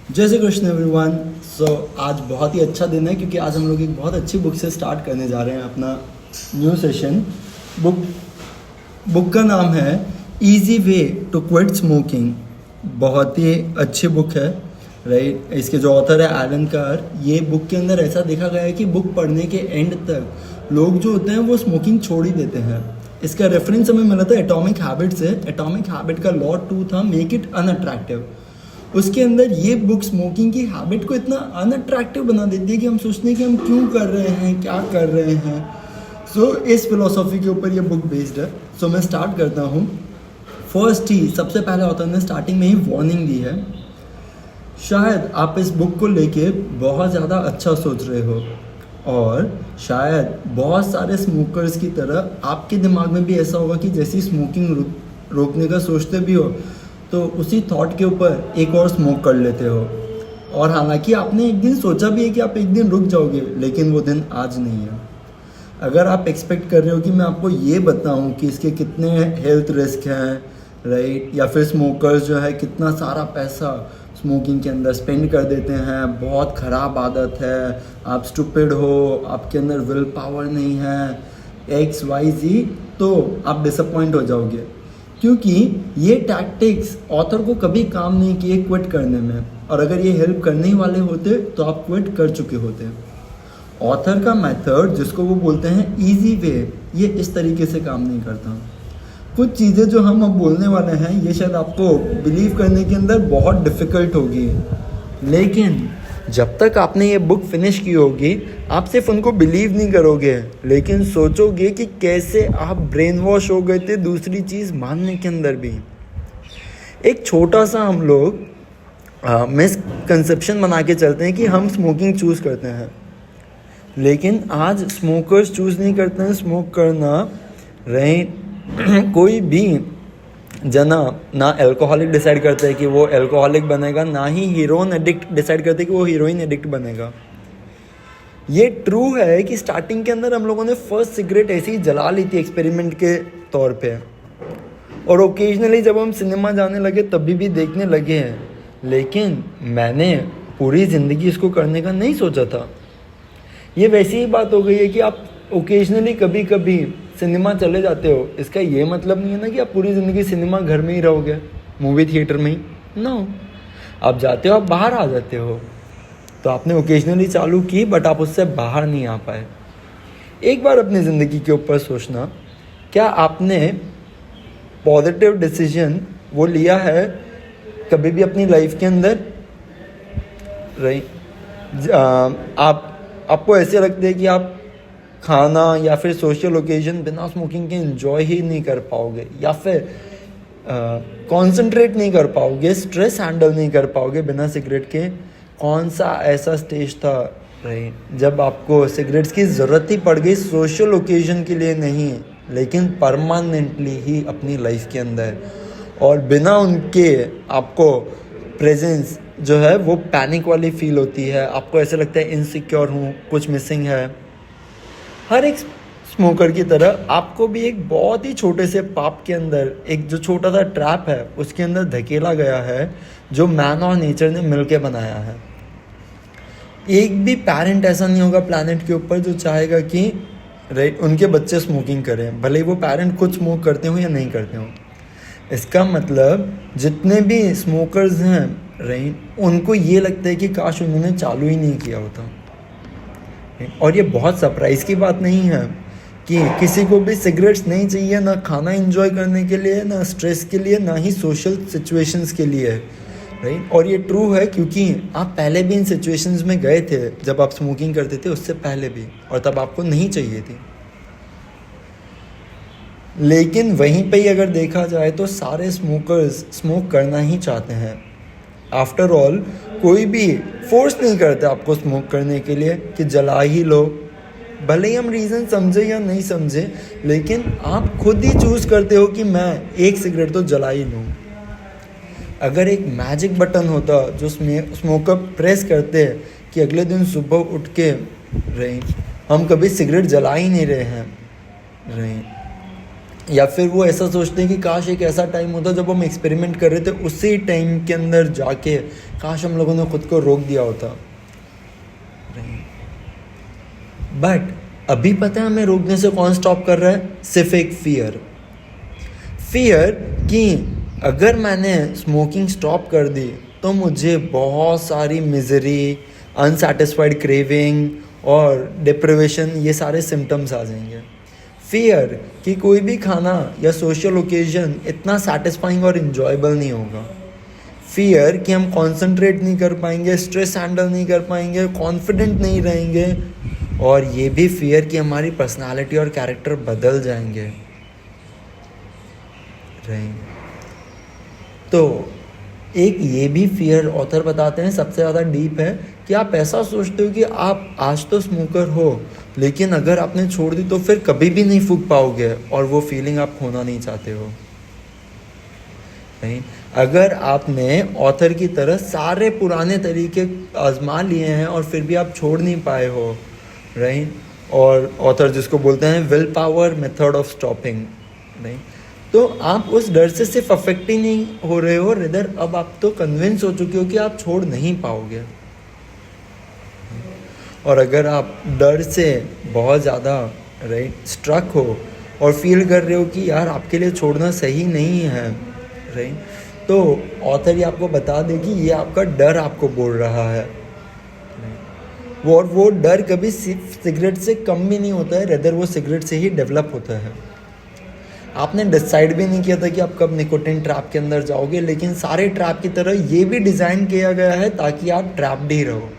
जय श्री कृष्ण एवरीवन। आज बहुत ही अच्छा दिन है क्योंकि आज हम लोग एक बहुत अच्छी बुक से स्टार्ट करने जा रहे हैं अपना न्यू सेशन। बुक बुक का नाम है easy way to quit smoking. बहुत ही अच्छी बुक है, राइट। इसके जो ऑथर है एलन कार। ये बुक के अंदर ऐसा देखा गया है कि बुक पढ़ने के एंड तक लोग जो होते हैं वो स्मोकिंग छोड़ ही देते हैं। इसका रेफरेंस हमें मिला था एटॉमिक हैबिट से। एटॉमिक हैबिट का लॉ 2 था, मेक इट अनअट्रैक्टिव। उसके अंदर ये बुक स्मोकिंग की हैबिट को इतना अनअट्रैक्टिव बना देती है कि हम सोचते हैं कि हम क्यों कर रहे हैं, क्या कर रहे हैं। इस फिलोसॉफी के ऊपर ये बुक बेस्ड है। मैं स्टार्ट करता हूँ। फर्स्ट ही सबसे पहले ऑथर ने स्टार्टिंग में ही वार्निंग दी है। शायद आप इस बुक को लेके बहुत ज़्यादा अच्छा सोच रहे हो और शायद बहुत सारे स्मोकर्स की तरह आपके दिमाग में भी ऐसा होगा कि जैसी स्मोकिंग रोकने का सोचते भी हो तो उसी थॉट के ऊपर एक और स्मोक कर लेते हो। और हालांकि आपने एक दिन सोचा भी है कि आप एक दिन रुक जाओगे, लेकिन वो दिन आज नहीं है। अगर आप एक्सपेक्ट कर रहे हो कि मैं आपको ये बताऊं कि इसके कितने हेल्थ रिस्क हैं, राइट, या फिर स्मोकर्स जो है कितना सारा पैसा स्मोकिंग के अंदर स्पेंड कर देते हैं, बहुत ख़राब आदत है, आप स्टूपिड हो, आपके अंदर विल पावर नहीं है, XYZ, तो आप डिसअपॉइंट हो जाओगे। क्योंकि ये टैक्टिक्स ऑथर को कभी काम नहीं किए क्विट करने में, और अगर ये हेल्प करने ही वाले होते तो आप क्विट कर चुके होते। ऑथर का मेथड, जिसको वो बोलते हैं इजी वे, ये इस तरीके से काम नहीं करता। कुछ चीज़ें जो हम अब बोलने वाले हैं ये शायद आपको बिलीव करने के अंदर बहुत डिफ़िकल्ट होगी, लेकिन जब तक आपने ये बुक फिनिश की होगी आप सिर्फ उनको बिलीव नहीं करोगे, लेकिन सोचोगे कि कैसे आप ब्रेन वॉश हो गए थे दूसरी चीज़ मानने के अंदर भी। एक छोटा सा हम लोग मिसकंसेप्शन बना के चलते हैं कि हम स्मोकिंग चूज़ करते हैं, लेकिन आज स्मोकर्स चूज़ नहीं करते हैं स्मोक करना, राइट। कोई भी जना ना अल्कोहलिक डिसाइड करता है कि वो अल्कोहलिक बनेगा, ना ही हीरोइन एडिक्ट डिसाइड करते हैं कि वो हीरोइन एडिक्ट बनेगा। ये ट्रू है कि स्टार्टिंग के अंदर हम लोगों ने फर्स्ट सिगरेट ऐसे ही जला ली थी एक्सपेरिमेंट के तौर पे, और ओकेजनली जब हम सिनेमा जाने लगे तभी भी देखने लगे हैं, लेकिन मैंने पूरी ज़िंदगी इसको करने का नहीं सोचा था। ये वैसी ही बात हो गई है कि आप ओकेजनली कभी कभी सिनेमा चले जाते हो, इसका ये मतलब नहीं है ना कि आप पूरी ज़िंदगी सिनेमा घर में ही रहोगे, मूवी थिएटर में ही। नो, आप जाते हो, आप बाहर आ जाते हो। तो आपने ओकेजनली चालू की बट आप उससे बाहर नहीं आ पाए। एक बार अपनी ज़िंदगी के ऊपर सोचना, क्या आपने पॉजिटिव डिसीजन वो लिया है कभी भी अपनी लाइफ के अंदर, राइट। आपको ऐसे लगता है कि आप खाना या फिर सोशल ओकेजन बिना स्मोकिंग के एंजॉय ही नहीं कर पाओगे, या फिर कंसंट्रेट नहीं कर पाओगे, स्ट्रेस हैंडल नहीं कर पाओगे बिना सिगरेट के। कौन सा ऐसा स्टेज था, राइट, जब आपको सिगरेट्स की ज़रूरत ही पड़ गई, सोशल ओकेजन के लिए नहीं लेकिन परमानेंटली ही अपनी लाइफ के अंदर, और बिना उनके आपको प्रेजेंस जो है वो पैनिक वाली फील होती है, आपको ऐसा लगता है इनसिक्योर हूँ, कुछ मिसिंग है। हर एक स्मोकर की तरह आपको भी एक बहुत ही छोटे से पाप के अंदर, एक जो छोटा सा ट्रैप है उसके अंदर धकेला गया है, जो मैन और नेचर ने मिलके बनाया है। एक भी पेरेंट ऐसा नहीं होगा प्लैनेट के ऊपर जो चाहेगा कि, राइट, उनके बच्चे स्मोकिंग करें, भले ही वो पेरेंट खुद स्मोक करते हो या नहीं करते हो। इसका मतलब जितने भी स्मोकर्स हैं, राइट, उनको ये लगता है कि काश उन्होंने चालू ही नहीं किया होता। और ये बहुत सरप्राइज़ की बात नहीं है कि किसी को भी सिगरेट्स नहीं चाहिए, ना खाना एंजॉय करने के लिए, ना स्ट्रेस के लिए, ना ही सोशल सिचुएशंस के लिए, राइट। और ये ट्रू है क्योंकि आप पहले भी इन सिचुएशंस में गए थे जब आप स्मोकिंग करते थे, उससे पहले भी, और तब आपको नहीं चाहिए थी। लेकिन वहीं पे ही अगर देखा जाए तो सारे स्मोकर्स स्मोक करना ही चाहते हैं। आफ्टर ऑल कोई भी फोर्स नहीं करता आपको स्मोक करने के लिए कि जला ही लो, भले ही हम रीज़न समझे या नहीं समझे, लेकिन आप खुद ही चूज़ करते हो कि मैं एक सिगरेट तो जला ही लूँ। अगर एक मैजिक बटन होता जो स्मोकर प्रेस करते कि अगले दिन सुबह उठ के, राइट, हम कभी सिगरेट जला ही नहीं रहे हैं, राइट, या फिर वो ऐसा सोचते हैं कि काश एक ऐसा टाइम होता जब हम एक्सपेरिमेंट कर रहे थे, उसी टाइम के अंदर जाके काश हम लोगों ने खुद को रोक दिया होता। बट अभी पता है हमें रोकने से कौन स्टॉप कर रहा है? सिर्फ एक फियर कि अगर मैंने स्मोकिंग स्टॉप कर दी तो मुझे बहुत सारी मिजरी, अनसेटिस्फाइड क्रेविंग और डिप्रेवेशन, ये सारे सिम्टम्स आ जाएंगे। फियर कि कोई भी खाना या सोशल ओकेजन इतना सेटिस्फाइंग और इन्जॉयबल नहीं होगा। फियर कि हम कंसंट्रेट नहीं कर पाएंगे, स्ट्रेस हैंडल नहीं कर पाएंगे, कॉन्फिडेंट नहीं रहेंगे, और ये भी फियर कि हमारी पर्सनालिटी और कैरेक्टर बदल जाएंगे। तो एक ये भी फियर ऑथर बताते हैं सबसे ज़्यादा डीप है कि आप ऐसा सोचते हो कि आप आज तो स्मोकर हो, लेकिन अगर आपने छोड़ दी तो फिर कभी भी नहीं फूंक पाओगे, और वो फीलिंग आप खोना नहीं चाहते हो। नहीं, अगर आपने ऑथर की तरह सारे पुराने तरीके आजमा लिए हैं और फिर भी आप छोड़ नहीं पाए हो, राइट, और ऑथर जिसको बोलते हैं will power method of stopping, नहीं, तो आप उस डर से सिर्फ अफेक्ट ही नहीं हो रहे हो, रेदर अब आप तो कन्विंस हो चुके हो कि आप छोड़ नहीं पाओगे। और अगर आप डर से बहुत ज़्यादा राइट स्ट्रक हो और फील कर रहे हो कि यार आपके लिए छोड़ना सही नहीं है, राइट, तो ऑथर ये आपको बता दे कि ये आपका डर आपको बोल रहा है। वो डर कभी सिगरेट से कम भी नहीं होता है, रेदर वो सिगरेट से ही डेवलप होता है। आपने डिसाइड भी नहीं किया था कि आप कब निकोटिन ट्रैप के अंदर जाओगे, लेकिन सारे ट्रैप की तरह ये भी डिज़ाइन किया गया है ताकि आप ट्रैप्ड ही रहो।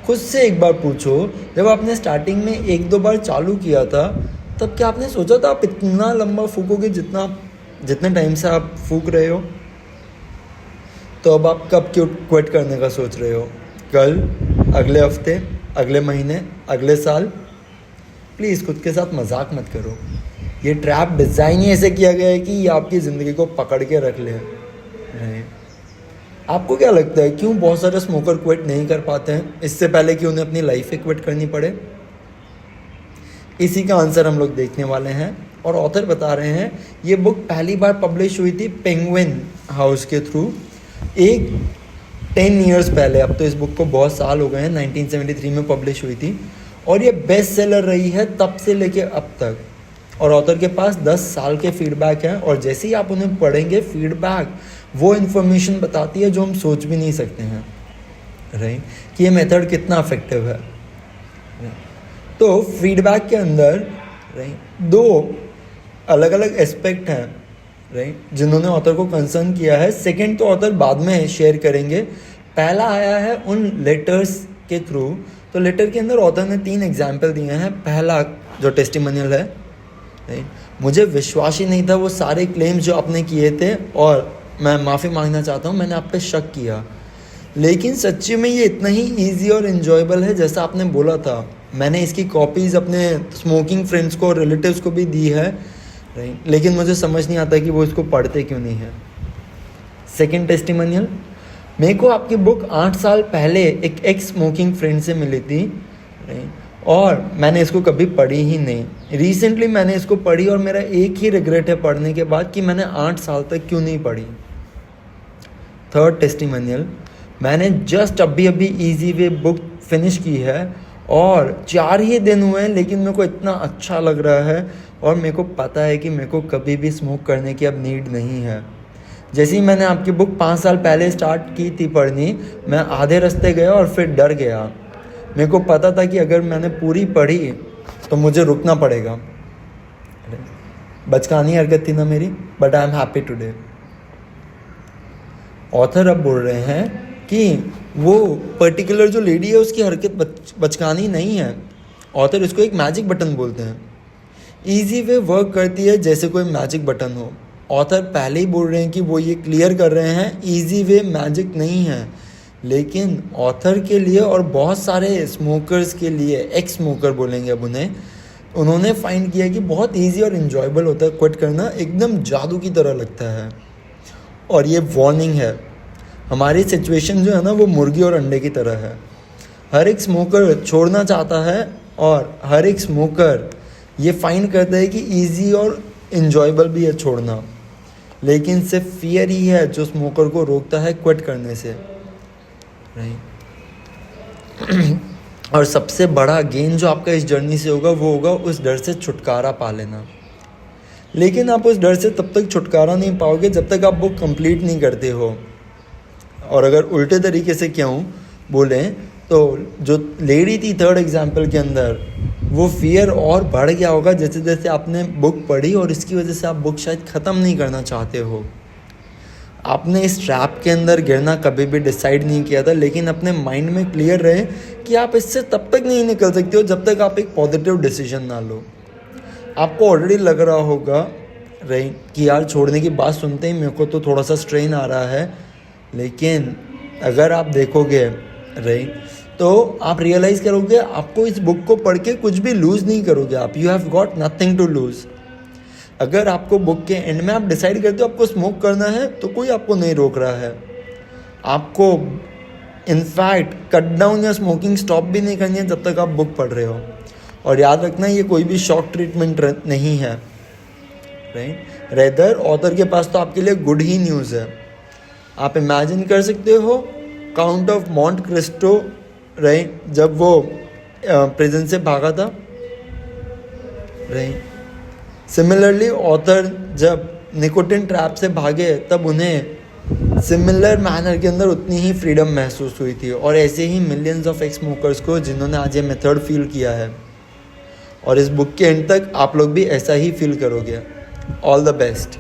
खुद से एक बार पूछो, जब आपने स्टार्टिंग में 1-2 बार चालू किया था, तब क्या आपने सोचा था आप इतना लंबा फूकोगे जितने टाइम से आप फूक रहे हो? तो अब आप कब क्यों क्विट करने का सोच रहे हो? कल, अगले हफ्ते, अगले महीने, अगले साल? प्लीज़ खुद के साथ मजाक मत करो। ये ट्रैप डिज़ाइन ही ऐसे किया गया है कि ये आपकी ज़िंदगी को पकड़ के रख ले। आपको क्या लगता है क्यों बहुत सारे स्मोकर क्विट नहीं कर पाते हैं इससे पहले कि उन्हें अपनी लाइफ ही क्विट करनी पड़े? इसी का आंसर हम लोग देखने वाले हैं। और ऑथर बता रहे हैं ये बुक पहली बार पब्लिश हुई थी पेंगुइन हाउस के थ्रू एक 10 ईयर्स पहले। अब तो इस बुक को बहुत साल हो गए हैं, 1973 में पब्लिश हुई थी, और ये बेस्ट सेलर रही है तब से लेके अब तक। और ऑथर के पास 10 साल के फीडबैक हैं, और जैसे ही आप उन्हें पढ़ेंगे फीडबैक वो इन्फॉर्मेशन बताती है जो हम सोच भी नहीं सकते हैं, राइट, कि ये मेथड कितना इफेक्टिव है। तो फीडबैक के अंदर राइट 2 अलग अलग एस्पेक्ट हैं, राइट, जिन्होंने ऑथर को कंसर्न किया है। सेकंड तो ऑथर बाद में शेयर करेंगे। पहला आया है उन लेटर्स के थ्रू। तो लेटर के अंदर ऑथर ने 3 एग्जाम्पल दिए हैं। पहला जो टेस्टिमोनियल है, राइट, मुझे विश्वास ही नहीं था वो सारे क्लेम्स जो आपने किए थे, और मैं माफ़ी मांगना चाहता हूँ, मैंने आप पे शक किया, लेकिन सच्ची में ये इतना ही ईजी और इन्जॉयबल है जैसा आपने बोला था। मैंने इसकी कॉपीज़ अपने स्मोकिंग फ्रेंड्स को, रिलेटिव्स को भी दी है, राइट, लेकिन मुझे समझ नहीं आता कि वो इसको पढ़ते क्यों नहीं है। सेकंड टेस्टिमोनियल, मेरे को आपकी बुक 8 साल पहले एक एक्स स्मोकिंग फ्रेंड से मिली थी, राइट, और मैंने इसको कभी पढ़ी ही नहीं। रिसेंटली मैंने इसको पढ़ी और मेरा एक ही रिग्रेट है पढ़ने के बाद कि मैंने 8 साल तक क्यों नहीं पढ़ी। थर्ड टेस्टिमोनियल, मैंने जस्ट अभी ईजी वे बुक फिनिश की है और 4 ही दिन हुए हैं, लेकिन मेरे को इतना अच्छा लग रहा है, और मेरे को पता है कि मेरे को कभी भी स्मोक करने की अब नीड नहीं है। जैसे ही मैंने आपकी बुक 5 साल पहले स्टार्ट की थी पढ़नी, मैं आधे रास्ते गया और फिर डर गया। मेरे को पता था कि अगर मैंने पूरी पढ़ी तो मुझे रुकना पड़ेगा। बचकानी हरकत थी ना मेरी, but I am happy today. Author अब बोल रहे हैं कि वो पर्टिकुलर जो लेडी है उसकी हरकत बचकानी नहीं है। ऑथर इसको एक मैजिक बटन बोलते हैं। ईजी वे वर्क करती है जैसे कोई मैजिक बटन हो। ऑथर पहले ही बोल रहे हैं कि वो ये क्लियर कर रहे हैं ईजी वे मैजिक नहीं है, लेकिन ऑथर के लिए और बहुत सारे स्मोकर्स के लिए, एक्स स्मोकर बोलेंगे अब उन्हें, उन्होंने फाइंड किया कि बहुत इजी और इन्जॉयबल होता है क्विट करना, एकदम जादू की तरह लगता है। और ये वार्निंग है, हमारी सिचुएशन जो है ना वो मुर्गी और अंडे की तरह है। हर एक स्मोकर छोड़ना चाहता है और हर एक स्मोकर ये फाइंड करता है कि ईजी और इंजॉयबल भी है छोड़ना, लेकिन सिर्फ फियर ही है जो स्मोकर को रोकता है क्विट करने से, राइट। और सबसे बड़ा गेन जो आपका इस जर्नी से होगा वो होगा उस डर से छुटकारा पा लेना। लेकिन आप उस डर से तब तक छुटकारा नहीं पाओगे जब तक आप बुक कंप्लीट नहीं करते हो। और अगर उल्टे तरीके से क्यों बोलें तो जो लेडी थी थर्ड एग्जाम्पल के अंदर, वो फियर और बढ़ गया होगा जैसे जैसे आपने बुक पढ़ी, और इसकी वजह से आप बुक शायद ख़त्म नहीं करना चाहते हो। आपने इस ट्रैप के अंदर गिरना कभी भी डिसाइड नहीं किया था, लेकिन अपने माइंड में क्लियर रहे कि आप इससे तब तक नहीं निकल सकते हो जब तक आप एक पॉजिटिव डिसीजन ना लो। आपको ऑलरेडी लग रहा होगा राइट कि यार छोड़ने की बात सुनते ही मेरे को तो थोड़ा सा स्ट्रेन आ रहा है, लेकिन अगर आप देखोगे राइट तो आप रियलाइज़ करोगे आपको इस बुक को पढ़ के कुछ भी लूज़ नहीं करोगे आप। You have got nothing to lose. अगर आपको बुक के एंड में आप डिसाइड करते हो आपको स्मोक करना है तो कोई आपको नहीं रोक रहा है। आपको इनफैक्ट कट डाउन या स्मोकिंग स्टॉप भी नहीं करनी है जब तक आप बुक पढ़ रहे हो। और याद रखना ये कोई भी शॉक ट्रीटमेंट नहीं है राइट। रेदर ऑथर के पास तो आपके लिए गुड ही न्यूज़ है। आप इमेजिन कर सकते हो Count of Monte Cristo right जब वो प्रिजन से भागा था राइट। सिमिलरली ऑथर जब निकोटिन ट्रैप से भागे तब उन्हें सिमिलर मैनर के अंदर उतनी ही फ्रीडम महसूस हुई थी। और ऐसे ही मिलियंस ऑफ एक्स स्मोकर्स को जिन्होंने आज ये मेथड फील किया है, और इस बुक के एंड तक आप लोग भी ऐसा ही फील करोगे। All the best.